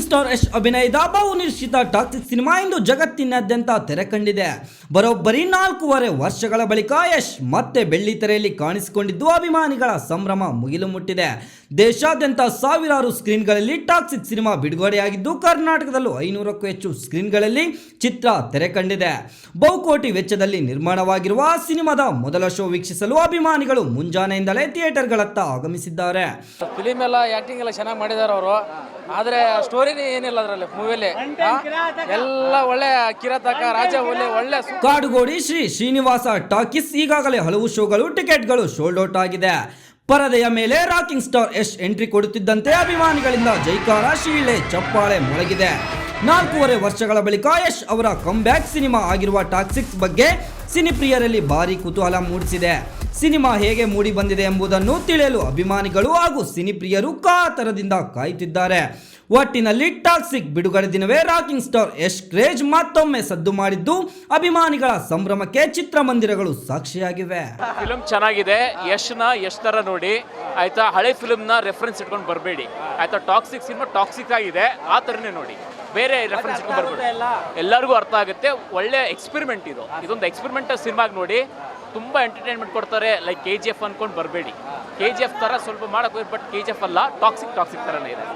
Star Yash ಅಭಿನಯದ ಬಹು ನಿರೀಕ್ಷಿತ ಟಾಕ್ಸಿಕ್ ಸಿನಿಮಾ ಇಂದು ಜಗತ್ತಿನಾದ್ಯಂತ ತೆರೆ ಕಂಡಿದೆ. ಬರೋಬ್ಬರಿ 4.5 ವರ್ಷಗಳ ಬಳಿಕ ಯಶ್ ಮತ್ತೆ ಬೆಳ್ಳಿ ತೆರೆಯಲ್ಲಿ ಕಾಣಿಸಿಕೊಂಡಿದ್ದು ಅಭಿಮಾನಿಗಳ ಸಂಭ್ರಮ ಮುಗಿಲು ಮುಟ್ಟಿದೆ. ದೇಶಾದ್ಯಂತ ಸಾವಿರಾರು ಸ್ಕ್ರೀನ್ಗಳಲ್ಲಿ ಟಾಕ್ಸಿಕ್ ಸಿನಿಮಾ ಬಿಡುಗಡೆಯಾಗಿದ್ದು ಕರ್ನಾಟಕದಲ್ಲೂ 500ಕ್ಕೂ ಹೆಚ್ಚು ಸ್ಕ್ರೀನ್ಗಳಲ್ಲಿ ಚಿತ್ರ ತೆರೆ ಕಂಡಿದೆ. ಬಹುಕೋಟಿ ವೆಚ್ಚದಲ್ಲಿ ನಿರ್ಮಾಣವಾಗಿರುವ ಸಿನಿಮಾದ ಮೊದಲ ಶೋ ವೀಕ್ಷಿಸಲು ಅಭಿಮಾನಿಗಳು ಮುಂಜಾನೆಯಿಂದಲೇ ಥಿಯೇಟರ್ಗಳತ್ತ ಆಗಮಿಸಿದ್ದಾರೆ. ಫಿಲಿಮ್ ಎಲ್ಲ ಆಕ್ಟಿಂಗ್ ಎಲ್ಲ ಚೆನ್ನಾಗಿ ಮಾಡಿದ್ದಾರೆ ಅವರು. ಆದರೆ ಸ್ಟೋರಿನೇ ಏನಿಲ್ಲ ಅದರಲ್ಲಿ ಮೂವಿಯಲ್ಲಿ. ಎಲ್ಲ ಒಳ್ಳೆ ಕಿರಾತಕ ರಾಜ ಒಳ್ಳೆ ಕಾಡುಗೋಡಿ ಶ್ರೀ ಶ್ರೀನಿವಾಸ ಟಾಕೀಸ್ ಈಗಾಗಲೇ ಹಲವು ಶೋಗಳು ಟಿಕೆಟ್ಗಳು ಸೋಲ್ಡ್ ಔಟ್ ಆಗಿದೆ. ಪರದೆಯ ಮೇಲೆ ರಾಕಿಂಗ್ ಸ್ಟಾರ್ ಯಶ್ ಎಂಟ್ರಿ ಕೊಡುತ್ತಿದ್ದಂತೆ ಅಭಿಮಾನಿಗಳಿಂದ ಜೈಕಾರ ಶೀಳೆ ಚಪ್ಪಾಳೆ ಮೊಳಗಿದೆ. 4.5 ವರ್ಷಗಳ ಬಳಿಕ ಯಶ್ ಅವರ ಕಮ್ಬ್ಯಾಕ್ ಸಿನಿಮಾ ಆಗಿರುವ ಟಾಕ್ಸಿಕ್ಸ್ ಬಗ್ಗೆ ಸಿನಿಪ್ರಿಯರಲ್ಲಿ ಭಾರಿ ಕುತೂಹಲ ಮೂಡಿಸಿದೆ. ಸಿನಿಮಾ ಹೇಗೆ ಮೂಡಿ ಬಂದಿದೆ ಎಂಬುದನ್ನು ತಿಳಿಯಲು ಅಭಿಮಾನಿಗಳು ಹಾಗೂ ಸಿನಿಪ್ರಿಯರು ಕಾತರದಿಂದ ಕಾಯುತ್ತಿದ್ದಾರೆ. ಒಟ್ಟಿನಲ್ಲಿ ಟಾಕ್ಸಿಕ್ ಬಿಡುಗಡೆ ದಿನವೇ ರಾಕಿಂಗ್ ಸ್ಟಾರ್ ಯಶ್ ಕ್ರೇಜ್ ಮತ್ತೊಮ್ಮೆ ಸದ್ದು ಮಾಡಿದ್ದು ಅಭಿಮಾನಿಗಳ ಸಂಭ್ರಮಕ್ಕೆ ಚಿತ್ರಮಂದಿರಗಳು ಸಾಕ್ಷಿಯಾಗಿವೆ. ಫಿಲ್ಮ್ ಚೆನ್ನಾಗಿದೆ. ಯಶ್ ತರ ನೋಡಿ ಆಯ್ತಾ. ಹಳೆ ಫಿಲ್ಮ್ನ ರೆಫರೆನ್ಸ್ ಇಟ್ಕೊಂಡು ಬರಬೇಡಿ ಆಯ್ತಾ. ಟಾಕ್ಸಿಕ್ ಸಿನಿಮಾ ಟಾಕ್ಸಿಕ್ ಆಗಿದೆ, ಆ ಥರನೇ ನೋಡಿ. ಬೇರೆ ರೆಫರೆನ್ಸ್ ಇಟ್ಕೊಂಡು ಬರಬೇಡಿ. ಎಲ್ಲರಿಗೂ ಅರ್ಥ ಆಗುತ್ತೆ. ಒಳ್ಳೆ ಎಕ್ಸ್ಪೆರಿಮೆಂಟ್ ಇದೊಂದು ಎಕ್ಸ್ಪೆರಿಮೆಂಟಲ್ ಸಿನಿಮಾಗಿ ನೋಡಿ. ತುಂಬ ಎಂಟರ್ಟೈನ್ಮೆಂಟ್ ಕೊಡ್ತಾರೆ. ಲೈಕ್ KGF ಅನ್ಕೊಂಡು ಬರಬೇಡಿ. KGF ಥರ ಸ್ವಲ್ಪ ಮಾಡೋಕೆ, ಬಟ್ KGF ಅಲ್ಲ, ಟಾಕ್ಸಿಕ್ ಥರನೇ ಇದೆ.